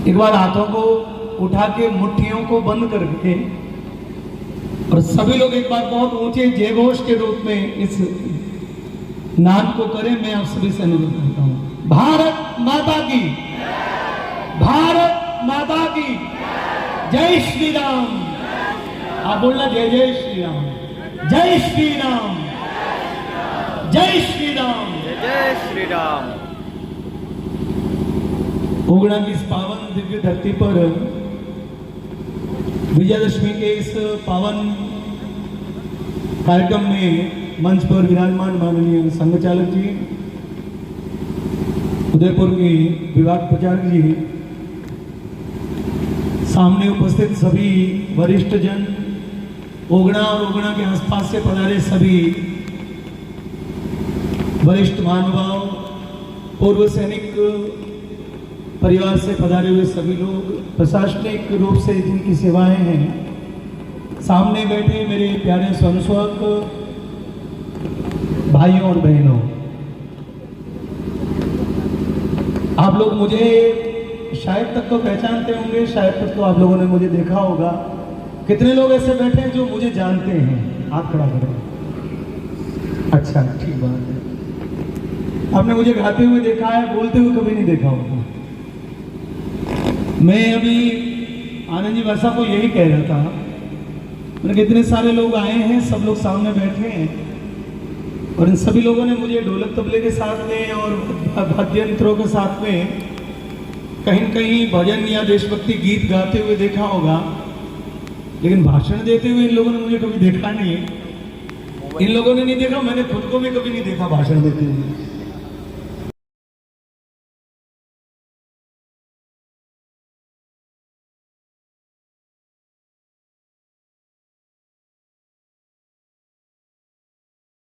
एक बार हाथों को उठा के मुट्ठियों को बंद करके और सभी लोग एक बार बहुत ऊंचे जयघोष के रूप में इस नाम को करें। मैं आप सभी से अनुरोध करता हूं, भारत माता की, भारत माता की जय श्री राम। आप बोलना जय जय श्री राम, जय श्री राम, जय श्री राम, जय श्री राम। उगना की इस पावन दिव्य धरती पर विजयादशमी के इस पावन कार्यक्रम में मंच पर विराजमान माननीय संघ चालक जी, उदयपुर के विभाग प्रचारक जी, सामने उपस्थित सभी वरिष्ठ जन, उगना और उगना के आसपास से पधारे सभी वरिष्ठ महानुभाव, पूर्व सैनिक परिवार से पधारे हुए सभी लोग, प्रशासनिक रूप से जिनकी सेवाएं हैं, सामने बैठे मेरे प्यारे स्वयंसेवक भाइयों और बहनों, आप लोग मुझे शायद तक तो पहचानते होंगे, शायद तक तो आप लोगों ने मुझे देखा होगा। कितने लोग ऐसे बैठे हैं जो मुझे जानते हैं? हाथ खड़ा करें। अच्छा, ठीक बात है। आपने मुझे गाते हुए देखा है, बोलते हुए कभी नहीं देखा होगा। मैं अभी आनंद जी वर्षा को यही कह रहा था, मैंने कितने सारे लोग आए हैं, सब लोग सामने बैठे हैं और इन सभी लोगों ने मुझे ढोलक तबले के साथ में और वाद्य यंत्रों के साथ में कहीं न कहीं भजन या देशभक्ति गीत गाते हुए देखा होगा, लेकिन भाषण देते हुए इन लोगों ने मुझे कभी देखा नहीं है। इन लोगों ने नहीं देखा, मैंने खुद को भी कभी नहीं देखा भाषण देते हुए।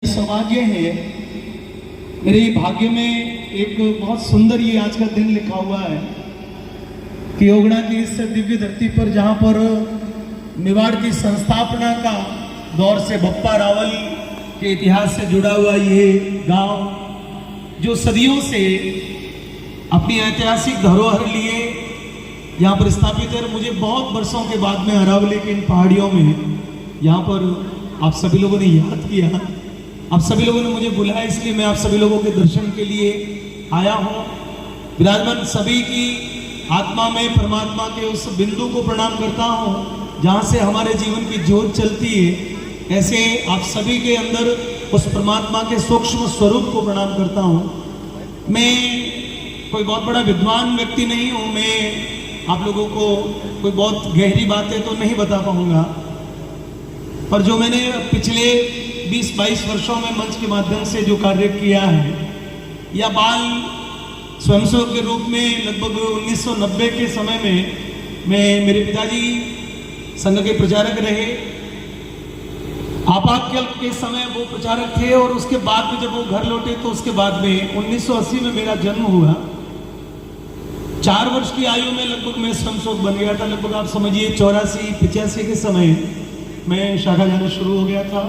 सौभाग्य है, मेरे भाग्य में एक बहुत सुंदर ये आज का दिन लिखा हुआ है कि उगना की इस दिव्य धरती पर, जहां पर मेवाड़ की संस्थापना का दौर से बप्पा रावल के इतिहास से जुड़ा हुआ ये गांव, जो सदियों से अपनी ऐतिहासिक धरोहर लिए यहाँ पर स्थापित है। मुझे बहुत वर्षों के बाद में अरावली के इन पहाड़ियों में यहाँ पर आप सभी लोगों ने याद किया, आप सभी लोगों ने मुझे बुलाया, इसलिए मैं आप सभी लोगों के दर्शन के लिए आया हूँ। विराजमान सभी की आत्मा में परमात्मा के उस बिंदु को प्रणाम करता हूँ जहाँ से हमारे जीवन की ज्योत चलती है। ऐसे आप सभी के अंदर उस परमात्मा के सूक्ष्म स्वरूप को प्रणाम करता हूँ। मैं कोई बहुत बड़ा विद्वान व्यक्ति नहीं हूँ, मैं आप लोगों को कोई बहुत गहरी बातें तो नहीं बता पाऊंगा, पर जो मैंने पिछले 20-22 वर्षों में मंच के माध्यम से जो कार्य किया है, या बाल स्वयंसेवक के रूप में लगभग 1990 के समय में मेरे पिताजी संघ के प्रचारक रहे। आपातकाल के समय वो प्रचारक थे और उसके बाद में जब वो घर लौटे तो उसके बाद में 1980 में मेरा जन्म हुआ। 4 वर्ष की आयु में लगभग मैं स्वयंसेवक बन गया था। लगभग आप समझिए 84-85 के समय मैं शाखा जाना शुरू हो गया था।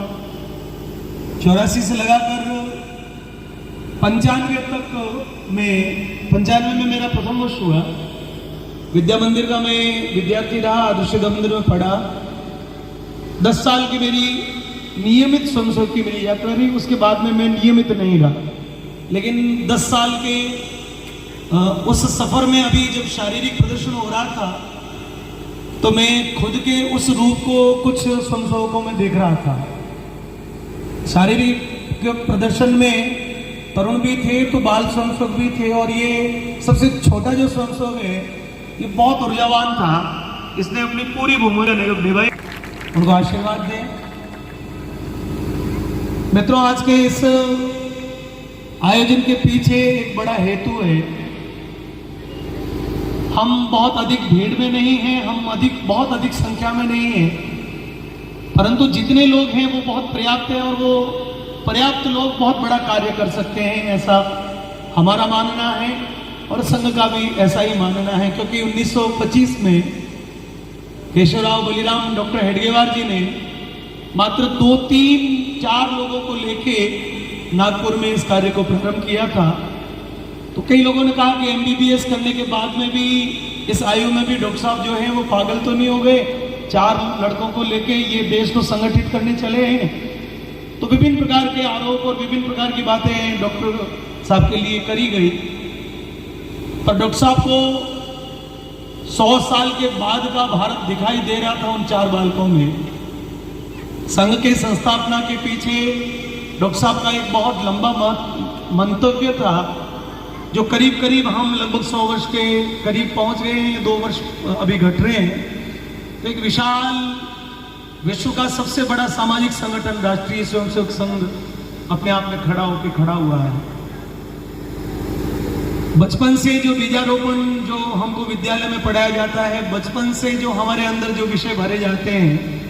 84 से लगाकर 95 तक में मेरा प्रथम वर्ष हुआ। विद्या मंदिर का मैं विद्यार्थी रहा, आदर्श मंदिर में पढ़ा। 10 साल की मेरी नियमित स्वयंसेवक की मेरी यात्रा रही। उसके बाद में मैं नियमित नहीं रहा, लेकिन 10 साल के उस सफर में अभी जब शारीरिक प्रदर्शन हो रहा था तो मैं खुद के उस रूप को कुछ स्वयंसेवकों में देख रहा था। शारीरिक प्रदर्शन में तरुण भी थे तो बाल स्वयंसेवक भी थे, और ये सबसे छोटा जो स्वयंसेवक है ये बहुत ऊर्जावान था। इसने अपनी पूरी भूमिका निभाई, उनको आशीर्वाद दें। मित्रों, आज के इस आयोजन के पीछे एक बड़ा हेतु है। हम बहुत अधिक भीड़ में नहीं हैं, हम बहुत अधिक संख्या में नहीं हैं, परंतु जितने लोग हैं वो बहुत पर्याप्त है और वो पर्याप्त लोग बहुत बड़ा कार्य कर सकते हैं, ऐसा हमारा मानना है और संघ का भी ऐसा ही मानना है। क्योंकि 1925 में केशवराव बलिराम डॉक्टर हेडगेवार जी ने मात्र 2-3-4 लोगों को लेके नागपुर में इस कार्य को प्रारंभ किया था। तो कई लोगों ने कहा कि एमबीबीएस करने के बाद में भी इस आयु में भी डॉक्टर साहब जो है वो पागल तो नहीं हो गए, 4 लड़कों को लेके ये देश को संगठित करने चले हैं। तो विभिन्न प्रकार के आरोप और विभिन्न प्रकार की बातें डॉक्टर साहब के लिए करी गई। पर डॉक्टर साहब को 100 साल के बाद का भारत दिखाई दे रहा था उन 4 बालकों में। संघ के संस्थापना के पीछे डॉक्टर साहब का एक बहुत लंबा मंतव्य था, जो करीब करीब हम लगभग 100 वर्ष के करीब पहुंच गए हैं, 2 वर्ष अभी घट रहे हैं। तो एक विशाल विश्व का सबसे बड़ा सामाजिक संगठन राष्ट्रीय स्वयंसेवक संघ अपने आप में खड़ा हुआ है। बचपन से जो बीजारोपण जो हमको विद्यालय में पढ़ाया जाता है, बचपन से जो हमारे अंदर जो विषय भरे जाते हैं,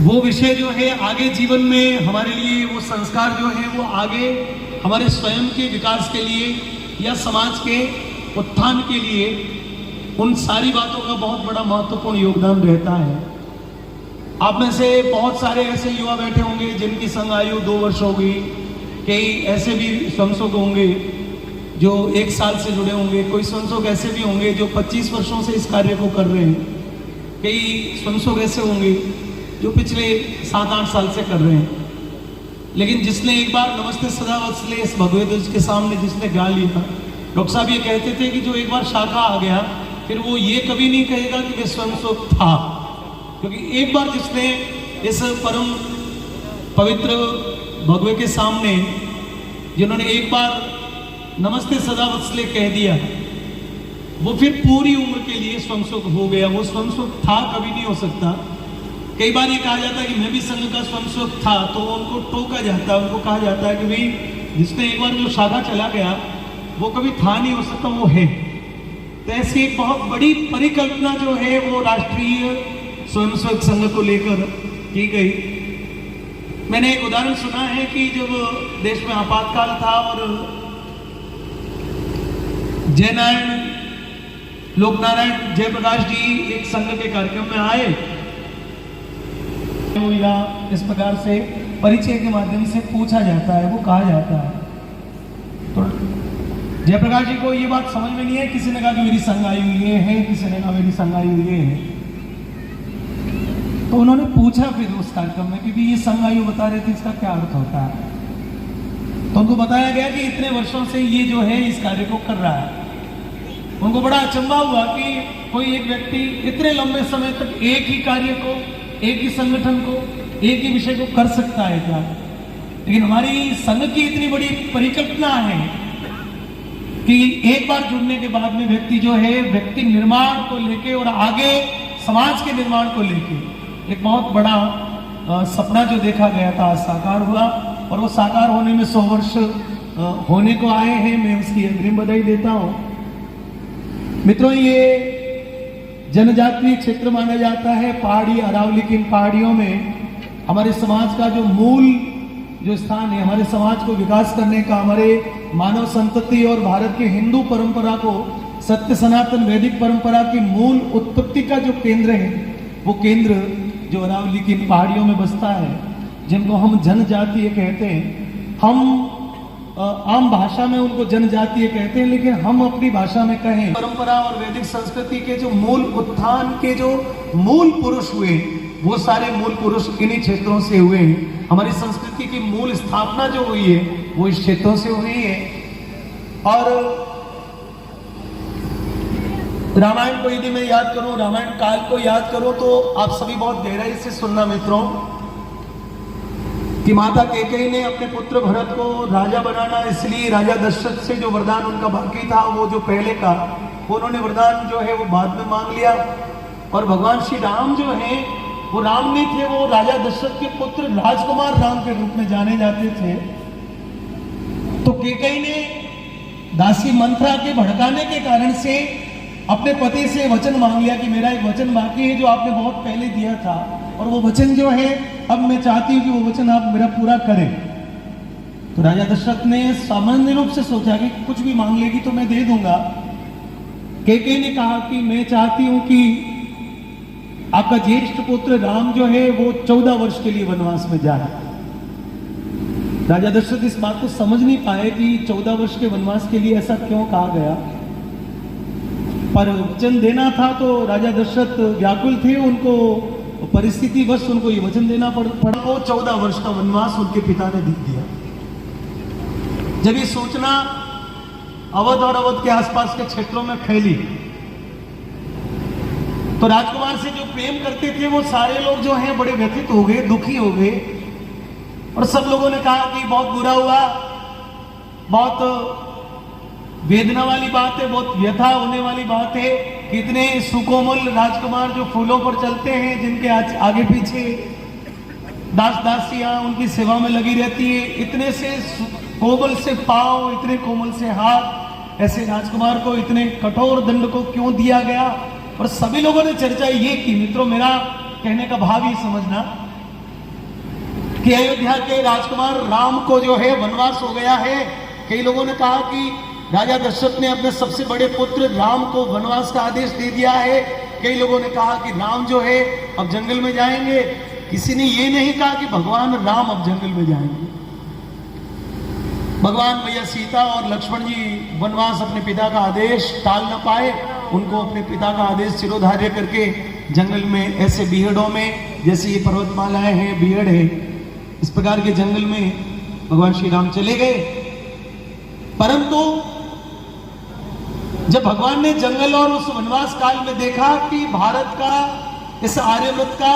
वो विषय जो है आगे जीवन में हमारे लिए वो संस्कार जो है वो आगे हमारे स्वयं के विकास के लिए या समाज के उत्थान के लिए उन सारी बातों का बहुत बड़ा महत्वपूर्ण योगदान रहता है। आप में से बहुत सारे ऐसे युवा बैठे होंगे जिनकी संघ आयु 2 वर्ष हो गई, कई ऐसे भी स्वयंसेवक होंगे जो 1 साल से जुड़े होंगे, कोई स्वयंसेवक ऐसे भी होंगे जो 25 वर्षों से इस कार्य को कर रहे हैं, कई स्वयंसेवक ऐसे होंगे जो पिछले 7-8 साल से कर रहे हैं। लेकिन जिसने एक बार नमस्ते सदा वत्सले इस भगवे ध्वज के सामने जिसने गा लिया, डॉक्टर साहब ये कहते थे कि जो एक बार शाखा आ गया फिर वो ये कभी नहीं कहेगा कि वे स्वयंसेवक था, क्योंकि एक बार जिसने इस परम पवित्र भगवे के सामने जिन्होंने एक बार नमस्ते सदा वत्सले कह दिया, वो फिर पूरी उम्र के लिए स्वयंसेवक हो गया। वो स्वयंसेवक था कभी नहीं हो सकता। कई बार ये कहा जाता है कि मैं भी संघ का स्वयंसेवक था, तो उनको टोका जाता है, उनको कहा जाता है कि भाई जिसने एक बार जो शाखा चला गया वो कभी था नहीं हो सकता, वो है। तो ऐसी एक बहुत बड़ी परिकल्पना जो है वो राष्ट्रीय स्वयंसेवक संघ को लेकर की गई। मैंने एक उदाहरण सुना है कि जब देश में आपातकाल था और जयनारायण लोकनारायण जयप्रकाश जी एक संघ के कार्यक्रम में आए, या इस प्रकार से परिचय के माध्यम से पूछा जाता है, वो कहा जाता है। तो जयप्रकाश जी को ये बात समझ में नहीं है। किसी ने कहा कि मेरी संघ आयु ये है, किसी ने कहा मेरी संघ आयु ये है। तो उन्होंने पूछा फिर उस कार्यक्रम में कि भी ये संघ आयु बता रहे थे, इसका क्या अर्थ होता है? तो उनको बताया गया कि इतने वर्षों से ये जो है इस कार्य को कर रहा है। उनको बड़ा अचंभा हुआ कि कोई एक व्यक्ति इतने लंबे समय तक एक ही कार्य को, एक ही संगठन को, एक ही विषय को कर सकता है क्या? लेकिन हमारी संघ की इतनी बड़ी परिकल्पना है कि एक बार जुड़ने के बाद में व्यक्ति जो है व्यक्ति निर्माण को लेके और आगे समाज के निर्माण को लेके एक बहुत बड़ा सपना जो देखा गया था साकार हुआ, और वो साकार होने में 100 वर्ष होने को आए हैं। मैं उसकी अग्रिम बधाई देता हूं। मित्रों, ये जनजातीय क्षेत्र माना जाता है, पहाड़ी अरावली की पहाड़ियों में हमारे समाज का जो मूल जो स्थान है, हमारे समाज को विकास करने का, हमारे मानव संतति और भारत की हिंदू परंपरा को, सत्य सनातन वैदिक परंपरा की मूल उत्पत्ति का जो केंद्र है, वो केंद्र जो अरावली की पहाड़ियों में बसता है, जिनको हम जनजातीय कहते हैं। हम आम भाषा में उनको जनजातीय कहते हैं, लेकिन हम अपनी भाषा में कहें परंपरा और वैदिक संस्कृति के जो मूल उत्थान के जो मूल पुरुष हुए, वो सारे मूल पुरुष इन्हीं क्षेत्रों से हुए हैं। हमारी संस्कृति की मूल स्थापना जो हुई है वो इस क्षेत्रों से हुई है। और रामायण को यदि मैं याद करूं, रामायण काल को याद करूं, तो आप सभी बहुत गहराई से सुनना मित्रों कि माता कैकेयी ने अपने पुत्र भरत को राजा बनाना, इसलिए राजा दशरथ से जो वरदान उनका बाकी था, वो जो पहले का, उन्होंने वरदान जो है वो बाद में मांग लिया। और भगवान श्री राम जो है वो राम नहीं थे, वो राजा दशरथ के पुत्र राजकुमार राम के रूप में जाने जाते थे। तो कैकेयी ने दासी मंत्रा के भड़काने के कारण से अपने पति से वचन मांग लिया कि मेरा एक वचन बाकी है जो आपने बहुत पहले दिया था, और वो वचन जो है अब मैं चाहती हूं कि वो वचन आप मेरा पूरा करें। तो राजा दशरथ ने सामान्य रूप से सोचा कि कुछ भी मांग लेगी तो मैं दे दूंगा। कैकेयी ने कहा कि मैं चाहती हूं कि आपका ज्येष्ठ पुत्र राम जो है वो 14 वर्ष के लिए वनवास में जाए। राजा दशरथ इस बात को समझ नहीं पाए कि 14 वर्ष के वनवास के लिए ऐसा क्यों कहा गया, पर वचन देना था तो राजा दशरथ व्याकुल थे, उनको परिस्थिति वश उनको ये वचन देना पड़ा। वो 14 वर्ष का वनवास उनके पिता ने दिया। जब ये सूचना अवध और अवध के आसपास के क्षेत्रों में फैली तो राजकुमार से जो प्रेम करते थे वो सारे लोग जो हैं बड़े व्यथित हो गए, दुखी हो गए, और सब लोगों ने कहा कि बहुत बुरा हुआ, बहुत वेदना वाली बात है, बहुत व्यथा होने वाली बात है। कितने सुकोमल राजकुमार जो फूलों पर चलते हैं, जिनके आगे पीछे दास दासियां उनकी सेवा में लगी रहती है, इतने से कोमल से पांव, इतने कोमल से हाथ, ऐसे राजकुमार को इतने कठोर दंड को क्यों दिया गया। और सभी लोगों ने चर्चा ये की। मित्रों, मेरा कहने का भाव ही समझना कि अयोध्या के राजकुमार राम को जो है वनवास हो गया है। कई लोगों ने कहा कि राजा दशरथ ने अपने सबसे बड़े पुत्र राम को वनवास का आदेश दे दिया है। कई लोगों ने कहा कि राम जो है अब जंगल में जाएंगे। किसी ने ये नहीं कहा कि भगवान राम अब जंगल में जाएंगे। भगवान भैया सीता और लक्ष्मण जी वनवास अपने पिता का आदेश टाल न पाए, उनको अपने पिता का आदेश शिरोधार्य करके जंगल में ऐसे बीहड़ों में, जैसे ये पर्वतमालाएं हैं, बीहड़ है, इस प्रकार के जंगल में भगवान श्री राम चले गए। परंतु जब भगवान ने जंगल और उस वनवास काल में देखा कि भारत का, इस आर्यव्रत का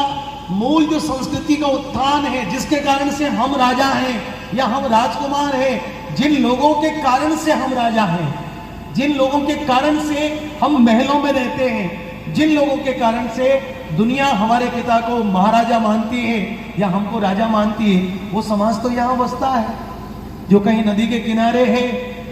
मूल जो संस्कृति का उत्थान है, जिसके कारण से हम राजा हैं या हम राजकुमार हैं, जिन लोगों के कारण से हम राजा हैं, जिन लोगों के कारण से हम महलों में रहते हैं, जिन लोगों के कारण से दुनिया हमारे पिता को महाराजा मानती है या हमको राजा मानती है, वो समाज तो यहाँ बसता है, जो कहीं नदी के किनारे है,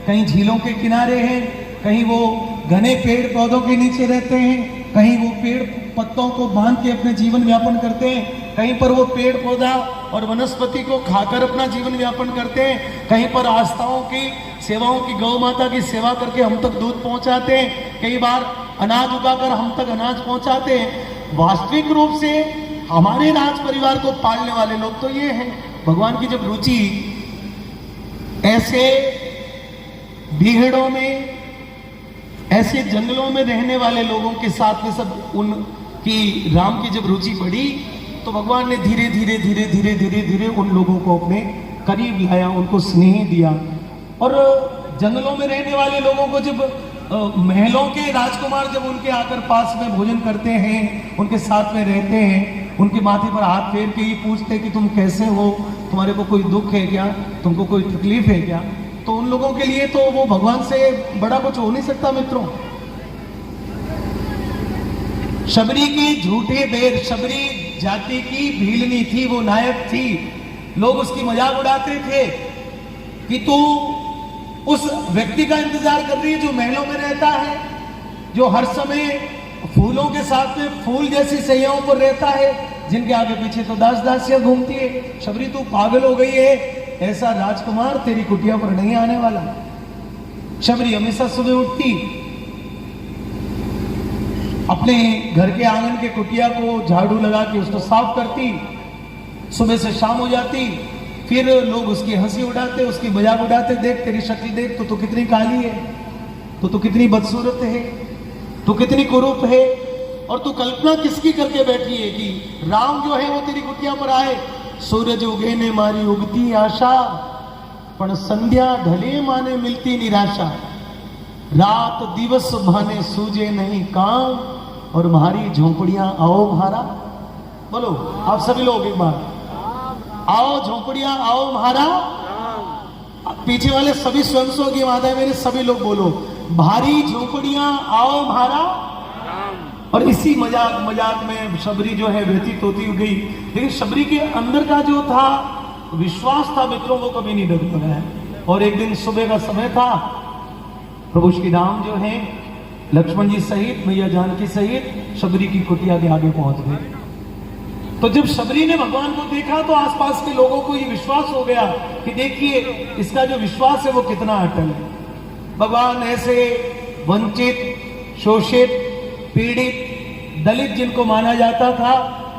कहीं झीलों के किनारे है, कहीं वो घने पेड़ पौधों के नीचे रहते हैं, कहीं वो पेड़ पत्तों को बांध के अपने जीवन व्यापन करते हैं, कहीं पर वो पेड़ पौधा और वनस्पति को खाकर अपना जीवन व्यापन करते हैं, कहीं पर आस्थाओं की सेवाओं की, गौ माता की सेवा करके हम तक दूध पहुंचाते हैं, कई बार अनाज उगाकर हम तक अनाज पहुंचाते हैं। वास्तविक रूप से हमारे राज परिवार को पालने वाले लोग तो ये हैं। भगवान की जब रुचि ऐसे बीहड़ों में, ऐसे जंगलों में रहने वाले लोगों के साथ में सब उनकी राम की जब रुचि बढ़ी तो भगवान ने धीरे धीरे धीरे धीरे धीरे धीरे उन लोगों को अपने करीब लाया, उनको स्नेह दिया। और जंगलों में रहने वाले लोगों को जब महलों के राजकुमार जब उनके आकर पास में भोजन करते हैं, उनके साथ में रहते हैं, उनके माथे पर हाथ फेर के ही पूछते हैं कि तुम कैसे हो, तुम्हारे को कोई दुख है क्या, तुमको कोई तकलीफ है क्या, तो उन लोगों के लिए तो वो भगवान से बड़ा कुछ हो नहीं सकता। मित्रों, शबरी की झूठे बेर, शबरी जाति की भीलनी थी, वो नायक थी, लोग उसकी मजाक उड़ाते थे कि तू उस व्यक्ति का इंतजार कर रही है जो महलों में रहता है, जो हर समय फूलों के साथ में फूल जैसी सैयाओं पर रहता है, जिनके आगे पीछे तो दास दासियां घूमती है। शबरी तू पागल हो गई है, ऐसा राजकुमार तेरी कुटिया पर नहीं आने वाला। शबरी हमेशा सुबह उठती, अपने घर के आंगन के कुटिया को झाड़ू लगा के उसको साफ करती, सुबह से शाम हो जाती, फिर लोग उसकी हंसी उड़ाते, उसकी मजाक उड़ाते, देख तेरी शक्ल देख, तो कितनी काली है, तो कितनी बदसूरत है, तो कितनी कुरूप है, और तू कल्पना किसकी करके बैठी है कि राम जो है वो तेरी कुटिया पर आए। सूरज उगे ने मारी उगती आशा, पण संध्या ढले माने मिलती निराशा, रात दिवस भाने सूझे नहीं काम, और म्हारी झोंपड़ियां आओ म्हारा। बोलो आप सभी लोग एक बार, आओ झोंपड़ियां आओ म्हारा। पीछे वाले सभी स्वयं की माता है मेरे, सभी लोग बोलो भारी झोंपड़ियां आओ म्हारा। और इसी मजाक मजाक में शबरी जो है व्यतीत होती गई, लेकिन शबरी के अंदर का जो था विश्वास था मित्रों, वो कभी नहीं डरता है। और एक दिन सुबह का समय था, प्रभु श्री राम जो है लक्ष्मण जी सहित, मैया जानकी सहित शबरी की कुटिया के आगे पहुंच गए। तो जब शबरी ने भगवान को देखा तो आसपास के लोगों को ये विश्वास हो गया कि देखिए इसका जो विश्वास है वो कितना अटल है। भगवान ऐसे वंचित, शोषित, पीड़ित, दलित जिनको माना जाता था,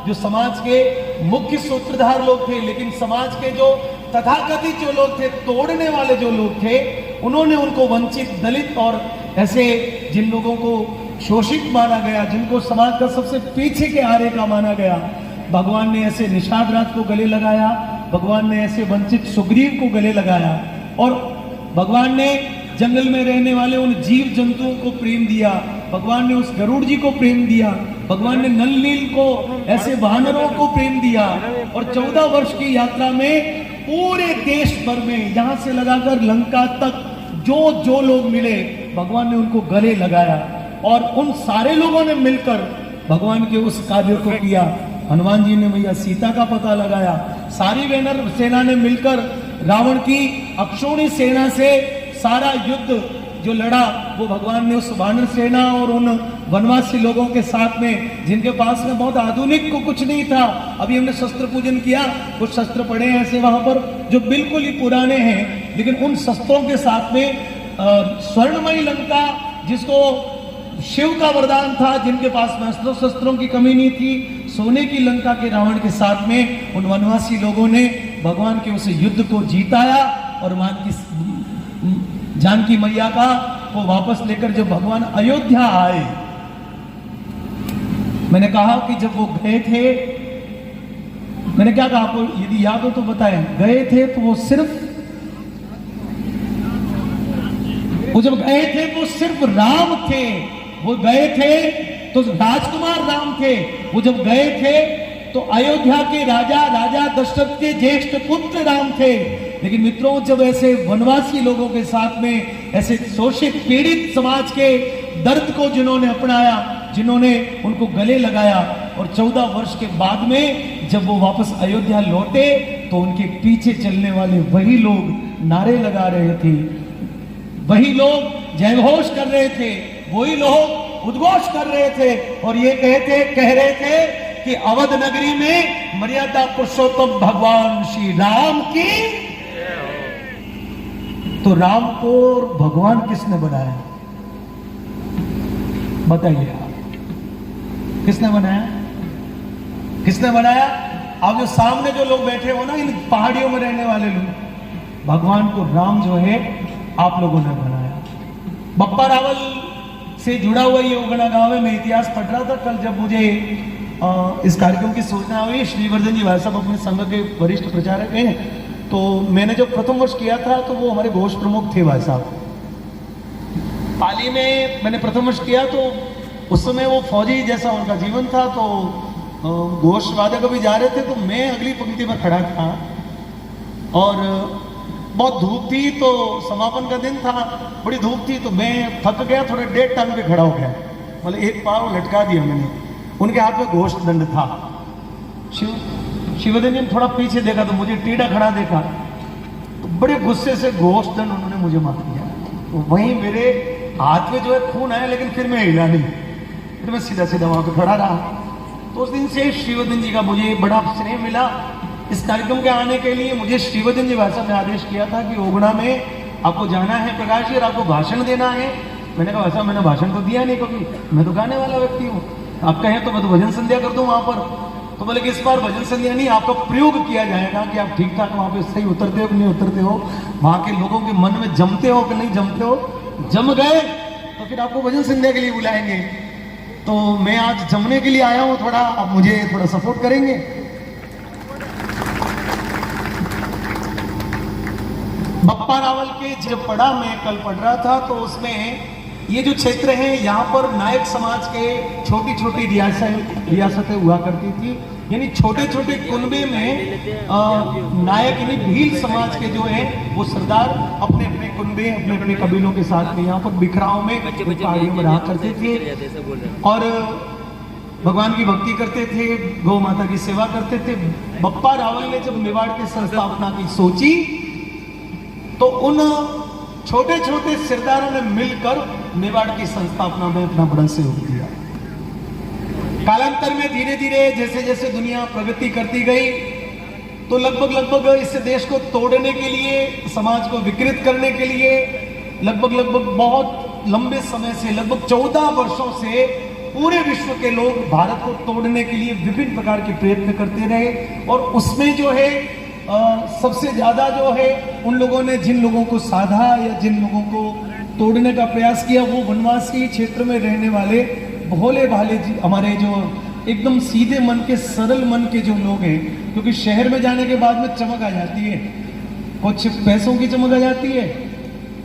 जो समाज के मुख्य सूत्रधार लोग थे, लेकिन समाज के जो तथाकथित जो लोग थे, तोड़ने वाले जो लोग थे, उन्होंने उनको वंचित, दलित और ऐसे जिन लोगों को शोषित माना गया, जिनको समाज का सबसे पीछे के आरे का माना गया, भगवान ने ऐसे निषाद राज को गले लगाया, भगवान ने ऐसे वंचित सुग्रीव को गले लगाया, और भगवान ने जंगल में रहने वाले उन जीव जंतुओं को प्रेम दिया, भगवान ने उस गरुड़ जी को प्रेम दिया, भगवान ने नल नील को, ऐसे वानरों को प्रेम दिया। और 14 वर्ष की यात्रा में पूरे देश भर में, यहां से लगाकर लंका तक जो जो लोग मिले, भगवान ने उनको गले लगाया, और उन सारे लोगों ने मिलकर भगवान के उस कार्य को किया। हनुमान जी ने भैया सीता का पता लगाया, सारी वानर सेना ने मिलकर रावण की अक्षौणी सेना से सारा युद्ध जो लड़ा, वो भगवान ने उस वानर सेना और उन वनवासी लोगों के साथ में, जिनके पास में बहुत आधुनिक को कुछ नहीं था, अभी हमने शस्त्र पूजन किया, कुछ शस्त्र पड़े हैं ऐसे वहां पर जो बिल्कुल ही पुराने हैं, लेकिन उन शस्त्रों के साथ में स्वर्णमयी लंका, जिसको शिव का वरदान था, जिनके पास में अस्त्रों शस्त्रों की कमी नहीं थी, सोने की लंका के रावण के साथ में उन वनवासी लोगों ने भगवान के उस युद्ध को जीताया, और जानकी मैया का वो वापस लेकर जब भगवान अयोध्या आए, मैंने कहा कि जब वो गए थे, मैंने क्या कहा आपको, यदि याद हो तो बताएं, गए थे तो वो जब गए थे वो सिर्फ राम थे, वो गए थे तो राजकुमार राम थे, वो जब गए थे तो अयोध्या के राजा दशरथ के ज्येष्ठ पुत्र राम थे। लेकिन मित्रों, जब ऐसे वनवासी लोगों के साथ में ऐसे शोषित पीड़ित समाज के दर्द को जिन्होंने अपनाया, जिन्होंने उनको गले लगाया, और 14 वर्ष के बाद में जब वो वापस अयोध्या लौटे तो उनके पीछे चलने वाले वही लोग नारे लगा रहे थे, वही लोग जयघोष कर रहे थे, वही लोग उद्घोष कर रहे थे, और ये कह रहे थे कि अवध नगरी में मर्यादा पुरुषोत्तम भगवान श्री राम की। तो राम को भगवान किसने बनाया, बताइए आप, किसने बनाया? किसने बनाया? आप जो सामने जो लोग बैठे हो ना, इन पहाड़ियों में रहने वाले लोग, भगवान को राम जो है आप लोगों ने बनाया। बप्पा रावल से जुड़ा हुआ ये उगना गांव है। मैं इतिहास पढ़ रहा था कल, जब मुझे इस कार्यक्रम की सूचना हुई। श्रीवर्धन जी भाई साहब अपने संघ के वरिष्ठ प्रचारक हैं, तो मैंने जब प्रथम वर्ष किया था तो वो हमारे घोष प्रमुख थे भाई साहब। पाली में मैंने प्रथम वर्ष किया तो उस समय वो फौजी जैसा उनका जीवन था, तो घोष वादक अभी जा रहे थे तो मैं अगली पंक्ति में खड़ा था, और बहुत धूप थी, तो समापन का दिन था, बड़ी धूप थी, तो मैं थक गया, थोड़ा 1.5 टांग पे खड़ा हो गया, मतलब एक पाँव लटका दिया मैंने। उनके हाथ में घोष दंड था। शिवधन जी ने थोड़ा पीछे देखा तो मुझे टेढ़ा खड़ा देखा, तो बड़े गुस्से से घोष दंड उन्होंने मुझे मार दिया। तो वहीं मेरे हाथ में जो है खून आया, लेकिन फिर मैं हिला नहीं, फिर मैं सीधा सीधा वहां पे खड़ा रहा। तो उस दिन से श्रीवर्धन जी का मुझे बड़ा स्नेह मिला। इस कार्यक्रम के आने के लिए मुझे श्रीवर्धन जी भाई साहब ने आदेश किया था कि ओगड़ा में आपको जाना है प्रकाश जी, और आपको भाषण देना है। मैंने कहा वैसा मैंने भाषण तो दिया नहीं कभी, मैं तो गाने वाला व्यक्ति हूँ, आप कहें तो मैं तो भजन संध्या कर दूं वहां पर। तो बोले कि इस बार भजन संध्या नहीं, आपका प्रयोग किया जाएगा कि आप ठीक ठाक वहां पे सही उतरते हो कि नहीं उतरते हो, वहां के लोगों के मन में जमते हो कि नहीं जमते हो। जम गए तो फिर आपको भजन संध्या के लिए बुलाएंगे। तो मैं आज जमने के लिए आया हूं, थोड़ा आप मुझे थोड़ा सपोर्ट करेंगे। बप्पा रावल के जब पढ़ा, मैं कल पढ़ रहा था, तो उसमें ये जो क्षेत्र है, यहाँ पर नायक समाज के छोटी छोटी रियासतें हुआ करती थी, यानी छोटे छोटे कुनबे में नायक यानी भील समाज के जो है वो सरदार अपने अपने कुनबे, अपने अपने कबीलों के साथ में यहाँ पर बिखराव में पहाड़ियों में रहा करते थे, और भगवान की भक्ति करते थे, गौ माता की सेवा करते थे। बप्पा रावल ने जब मेवाड़ की संस्थापना की सोची, तो उन छोटे छोटे सरदारों ने मिलकर मेवाड़ की संस्थापना में अपना बड़ा सहयोग दिया। कालांतर में धीरे धीरे जैसे जैसे दुनिया प्रगति करती गई, तो लगभग इस देश को तोड़ने के लिए, समाज को विकृत करने के लिए लगभग बहुत लंबे समय से, लगभग 14 वर्षों से पूरे विश्व के लोग भारत को तोड़ने के लिए विभिन्न प्रकार के प्रयत्न करते रहे। और उसमें जो है सबसे ज्यादा जो है उन लोगों ने जिन लोगों को साधा या जिन लोगों को तोड़ने का प्रयास किया वो वनवासी क्षेत्र में रहने वाले भोले भाले हमारे जो एकदम सीधे मन के सरल मन के जो लोग हैं, क्योंकि शहर में जाने के बाद में चमक आ जाती है, कुछ पैसों की चमक आ जाती है,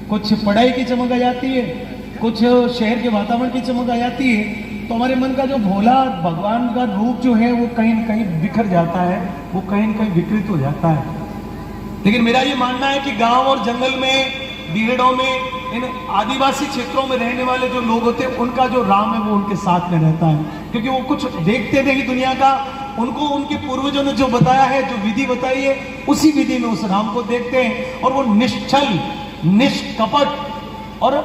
कुछ पढ़ाई की चमक आ जाती है, कुछ शहर के वातावरण की चमक आ जाती है, तो हमारे मन का जो भोला भगवान का रूप जो है वो कहीं न कहीं बिखर जाता है, वो कहीं न कहीं विकृत हो जाता है। लेकिन मेरा ये मानना है कि गांव और जंगल में, बीहड़ों में, इन आदिवासी क्षेत्रों में रहने वाले जो लोग होते हैं उनका जो राम है वो उनके साथ में रहता है, क्योंकि वो कुछ देखते नहीं दुनिया का, उनको उनके पूर्वजों ने जो बताया है, जो विधि बताई है, उसी विधि में उस राम को देखते हैं और वो निश्चल, निष्कपट और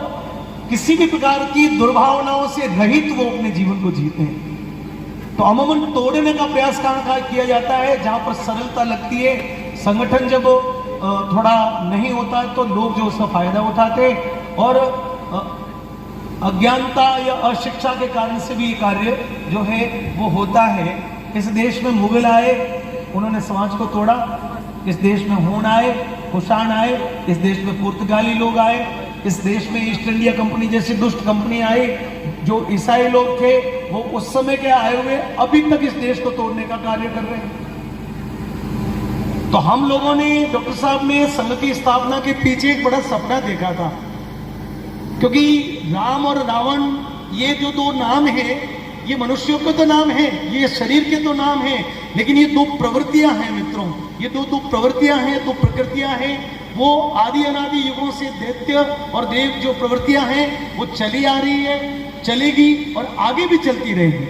किसी भी प्रकार की दुर्भावनाओं से रहित वो अपने जीवन को जीते हैं। तो अमूमन तोड़ने का प्रयास कहाँ किया जाता है, जहां पर सरलता लगती है, संगठन जब थोड़ा नहीं होता है तो लोग जो उसका फायदा उठाते, और अज्ञानता या अशिक्षा के कारण से भी ये कार्य जो है वो होता है। इस देश में मुगल आए, उन्होंने समाज को तोड़ा, इस देश में हूण आए, कुषाण आए, इस देश में पुर्तगाली लोग आए, इस देश में ईस्ट इंडिया कंपनी जैसी दुष्ट कंपनी आई, जो ईसाई लोग थे वो उस समय के आए हुए अभी तक इस देश को तोड़ने का कार्य कर रहे हैं। तो हम लोगों ने, डॉक्टर साहब ने संघ की स्थापना के पीछे एक बड़ा सपना देखा था, क्योंकि राम और रावण ये जो दो नाम है, ये मनुष्यों के तो नाम है, ये शरीर के तो नाम है, लेकिन ये दो प्रवृत्तियां हैं मित्रों, ये दो प्रवृत्तियां हैं, दो प्रकृतियां हैं। वो आदि अनादि युगों से दैत्य और देव जो प्रवृत्तियां हैं वो चली आ रही है, चलेगी और आगे भी चलती रहेगी।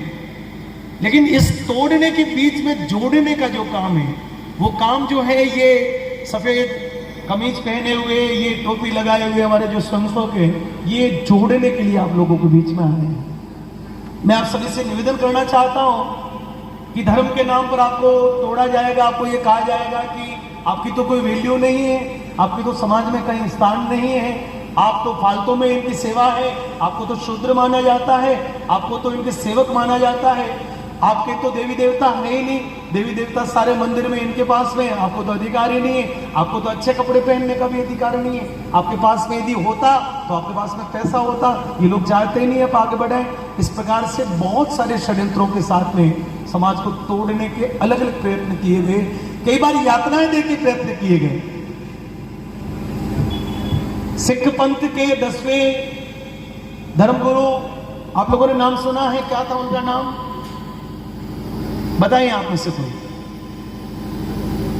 लेकिन इस तोड़ने के बीच में जोड़ने का जो काम है, वो काम जो है, ये सफेद कमीज पहने हुए, ये टोपी लगाए हुए हमारे जो स्वयंसेवक हैं, ये जोड़ने के लिए आप लोगों के बीच में आए हैं। मैं आप सभी से निवेदन करना चाहता हूं कि धर्म के नाम पर आपको तोड़ा जाएगा, आपको ये कहा जाएगा कि आपकी तो कोई वैल्यू नहीं है, आपकी तो समाज में कहीं स्थान नहीं है, आप तो फालतू में इनकी सेवा है, आपको तो शूद्र माना जाता है, आपको तो इनके सेवक माना जाता है, आपके तो देवी देवता है ही नहीं, देवी देवता सारे मंदिर में इनके पास में, आपको तो अधिकार ही नहीं है, आपको तो अच्छे कपड़े पहनने का भी अधिकार नहीं है, आपके पास में यदि होता तो आपके पास में पैसा होता, ये लोग चाहते ही नहीं है आगे बढ़े। इस प्रकार से बहुत सारे षड्यंत्रों के साथ में समाज को तोड़ने के अलग अलग प्रयत्न किए गए, कई बार यातनाएं देके प्रयत्न किए गए। सिख पंथ के 10वें धर्मगुरु, आप लोगों ने नाम सुना है, क्या था उनका नाम बताइए आप में से कोई?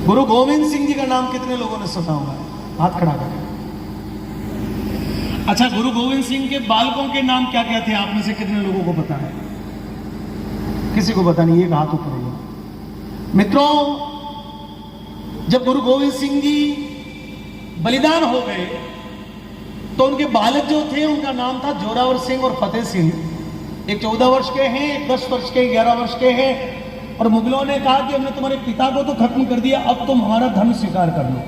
गुरु गोविंद सिंह जी का नाम कितने लोगों ने सुना होगा? हाथ खड़ा करें। अच्छा, गुरु गोविंद सिंह के बालकों के नाम क्या क्या थे? आप में से कितने लोगों को पता है? किसी को पता नहीं, एक हाथ ऊपर होगा। मित्रों, जब गुरु गोविंद सिंह जी बलिदान हो गए तो उनके बालक जो थे उनका नाम था जोरावर सिंह और फतेह सिंह। एक 14 वर्ष के हैं, एक 10 वर्ष के, 11 वर्ष के हैं। और मुगलों ने कहा कि हमने तुम्हारे पिता को तो खत्म कर दिया, अब तुम हमारा धर्म स्वीकार कर लो,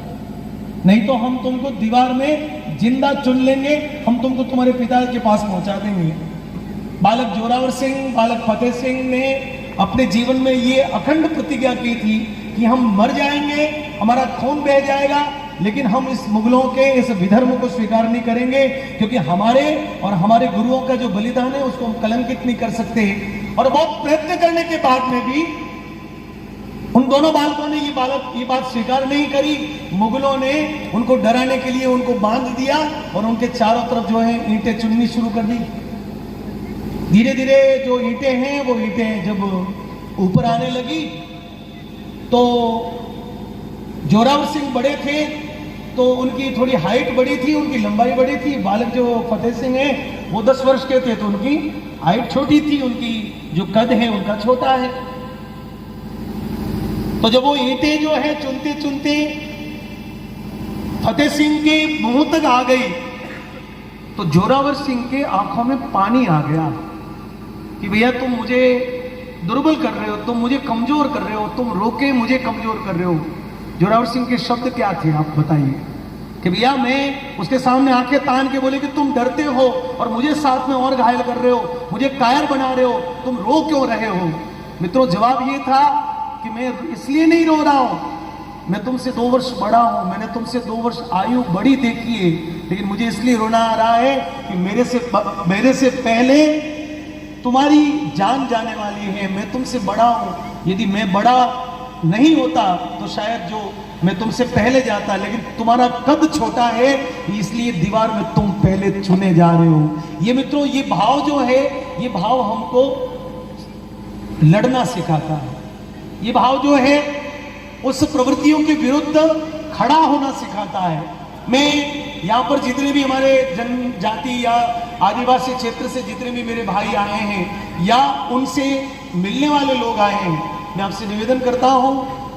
नहीं तो हम तुमको दीवार में जिंदा चुन लेंगे, हम तुमको तुम्हारे पिता के पास पहुंचा देंगे। बालक जोरावर सिंह, बालक फतेह सिंह ने अपने जीवन में ये अखंड प्रतिज्ञा की थी कि हम मर जाएंगे, हमारा खून बह जाएगा, लेकिन हम इस मुगलों के इस विधर्म को स्वीकार नहीं करेंगे, क्योंकि हमारे और हमारे गुरुओं का जो बलिदान है उसको हम कलंकित नहीं कर सकते। और बहुत प्रयत्न करने के बाद में भी उन दोनों बालकों ने ये बात स्वीकार नहीं करी। मुगलों ने उनको डराने के लिए उनको बांध दिया और उनके चारों तरफ जो है ईंटें चुननी शुरू कर दी। धीरे धीरे जो ईंटें हैं वो ईंटें जब ऊपर आने लगी तो जोरावर सिंह बड़े थे तो उनकी थोड़ी हाइट बड़ी थी, उनकी लंबाई बड़ी थी। बालक जो फतेह सिंह है वो 10 वर्ष के थे तो उनकी हाइट छोटी थी, उनकी जो कद है उनका छोटा है। तो जब वो ईंटें जो है चुनते चुनते फतेह सिंह के मुंह तक आ गई तो जोरावर सिंह के आंखों में पानी आ गया कि भैया तुम मुझे दुर्बल कर रहे हो, तुम मुझे कमजोर कर रहे हो, तुम रोके मुझे कमजोर कर रहे हो। जोरावर सिंह के शब्द क्या थे आप बताइए? कि भैया मैं उसके सामने आंखें तान के बोले कि तुम डरते हो और मुझे साथ में और घायल कर रहे हो, मुझे कायर बना रहे हो, तुम रो क्यों रहे हो? मित्रों, जवाब ये था कि मैं इसलिए नहीं रो रहा हूं मैं तुमसे 2 वर्ष बड़ा हूं, मैंने तुमसे 2 वर्ष आयु बड़ी देखी है, लेकिन मुझे इसलिए रोना आ रहा है कि मेरे से पहले तुम्हारी जान जाने वाली है। मैं तुमसे बड़ा हूं, यदि मैं बड़ा नहीं होता तो शायद जो मैं तुमसे पहले जाता, लेकिन तुम्हारा कद छोटा है इसलिए दीवार में तुम पहले चुने जा रहे हो। ये मित्रों, ये भाव जो है, ये भाव हमको लड़ना सिखाता है। ये भाव जो है उस प्रवृत्तियों के विरुद्ध खड़ा होना सिखाता है। मैं यहाँ पर जितने भी हमारे जनजाति या आदिवासी क्षेत्र से जितने भी मेरे भाई आए हैं या उनसे मिलने वाले लोग आए हैं, मैं आपसे निवेदन करता हूं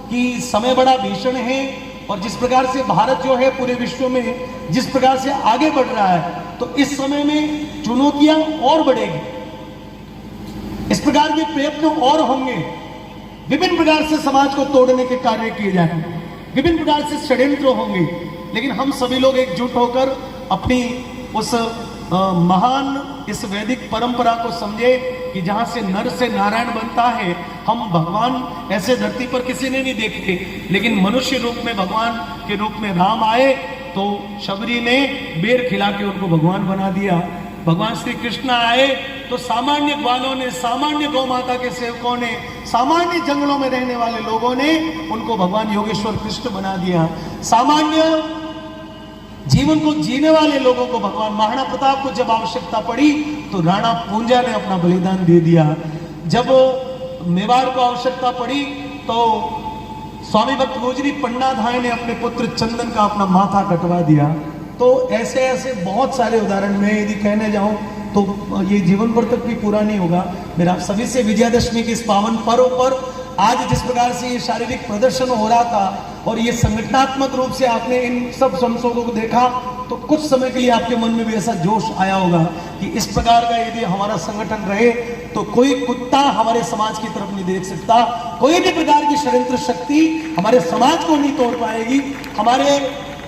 कि समय बड़ा भीषण है और जिस प्रकार से भारत जो है पूरे विश्व में जिस प्रकार से आगे बढ़ रहा है, तो इस समय में चुनौतियां और बढ़ेगी, इस प्रकार के प्रयत्न और होंगे, विभिन्न प्रकार से समाज को तोड़ने के कार्य किए जाएंगे, विभिन्न प्रकार से षड्यंत्र होंगे, लेकिन हम सभी लोग एकजुट होकर अपनी उस महान इस वैदिक परंपरा को समझे कि जहां से नर से नारायण बनता है। हम भगवान ऐसे धरती पर किसी ने नहीं देखे, लेकिन मनुष्य रूप में भगवान के रूप में राम आए तो शबरी ने बेर खिला के उनको भगवान बना दिया। भगवान श्री कृष्ण आए तो सामान्य ग्वालों ने, सामान्य गौ माता के सेवकों ने, सामान्य जंगलों में रहने वाले लोगों ने उनको भगवान योगेश्वर कृष्ण बना दिया। सामान्य जीवन को जीने वाले लोगों को भगवान महाराणा प्रताप को जब आवश्यकता पड़ी तो राणा पूंजा ने अपना बलिदान दे दिया। जब मेवाड़ को आवश्यकता पड़ी तो स्वामी भक्त गोजरी पन्नाधाय ने अपने पुत्र चंदन का अपना माथा कटवा दिया। तो ऐसे ऐसे बहुत सारे उदाहरण मैं यदि कहने जाऊं तो ये जीवन भर तक भी पूरा नहीं होगा। मेरा आप सभी से विजयादशमी के इस पावन पर्व पर आज जिस प्रकार से ये शारीरिक प्रदर्शन हो रहा था और ये संगठनात्मक रूप से आपने इन सब संसोगों को देखा तो कुछ समय के लिए आपके मन में भी ऐसा जोश आया होगा कि इस प्रकार का यदि हमारा संगठन रहे तो कोई कुत्ता हमारे समाज की तरफ नहीं देख सकता, कोई भी प्रकार की षड्यंत्र शक्ति हमारे समाज को नहीं तोड़ पाएगी, हमारे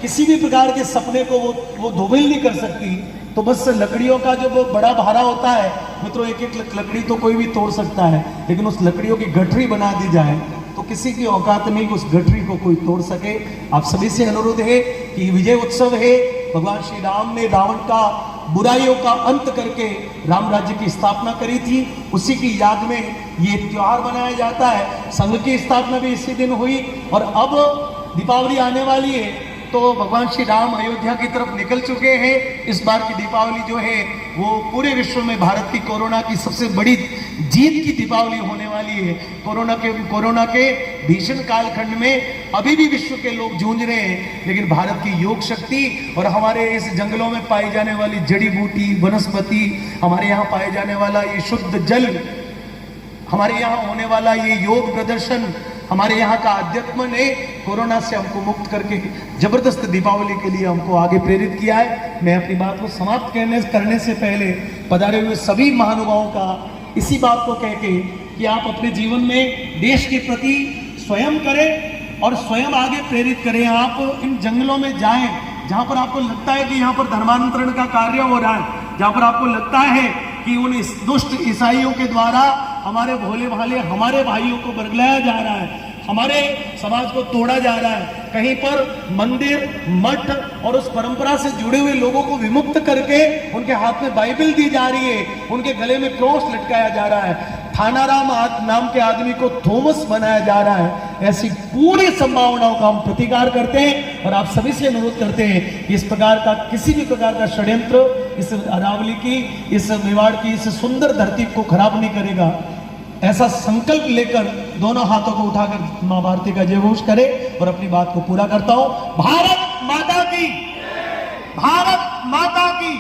किसी भी प्रकार के सपने को वो धूमिल नहीं कर सकती। तो बस लकड़ियों का जो बड़ा भारा होता है मित्रों, एक एक लकड़ी तो कोई भी तोड़ सकता है, लेकिन उस लकड़ियों की गठरी बना दी जाए तो किसी की औकात नहीं उस गठरी को कोई तोड़ सके। आप सभी से अनुरोध है कि विजय उत्सव है, भगवान श्री राम ने रावण का बुराइयों का अंत करके राम राज्य की स्थापना करी थी, उसी की याद में ये त्योहार मनाया जाता है। संघ की स्थापना भी इसी दिन हुई और अब दीपावली आने वाली है तो भगवान श्री राम अयोध्या की तरफ निकल चुके हैं। इस बार की दीपावली जो है वो पूरे विश्व में भारत की कोरोना की सबसे बड़ी जीत की दीपावली होने वाली है। कोरोना के भीषण कालखंड में अभी भी विश्व के लोग जूझ रहे हैं, लेकिन भारत की योग शक्ति और हमारे इस जंगलों में पाई जाने वाली जड़ी बूटी वनस्पति, हमारे यहाँ पाए जाने वाला ये शुद्ध जल, हमारे यहाँ होने वाला ये योग प्रदर्शन, हमारे यहाँ का अध्यात्म ने कोरोना से हमको मुक्त करके जबरदस्त दीपावली के लिए हमको आगे प्रेरित किया है। मैं अपनी बात को समाप्त करने से पहले पधारे हुए सभी महानुभावों का इसी बात को कह के कि आप अपने जीवन में देश के प्रति स्वयं करें और स्वयं आगे प्रेरित करें। आप इन जंगलों में जाएं जहां पर आपको लगता है कि यहाँ पर धर्मांतरण का कार्य हो रहा है, जहां पर आपको लगता है कि उन दुष्ट ईसाइयों के द्वारा हमारे भोले भाले हमारे भाइयों को बरगलाया जा रहा है, हमारे समाज को तोड़ा जा रहा है, कहीं पर मंदिर मठ और उस परंपरा से जुड़े हुए लोगों को विमुक्त करके उनके हाथ में बाइबल दी जा रही है, उनके गले में क्रॉस लटकाया जा रहा है, थानाराम नाम के आदमी को थॉमस बनाया जा रहा है। ऐसी पूरी संभावनाओं का हम प्रतिकार करते हैं और आप सभी से अनुरोध करते हैं कि इस प्रकार का किसी भी प्रकार का षड्यंत्र इस अरावली की, इस मेवाड़ की इस सुंदर धरती को खराब नहीं करेगा। ऐसा संकल्प लेकर दोनों हाथों को उठाकर मां भारती का जय घोष करे और अपनी बात को पूरा करता हूं। भारत माता की, भारत माता की।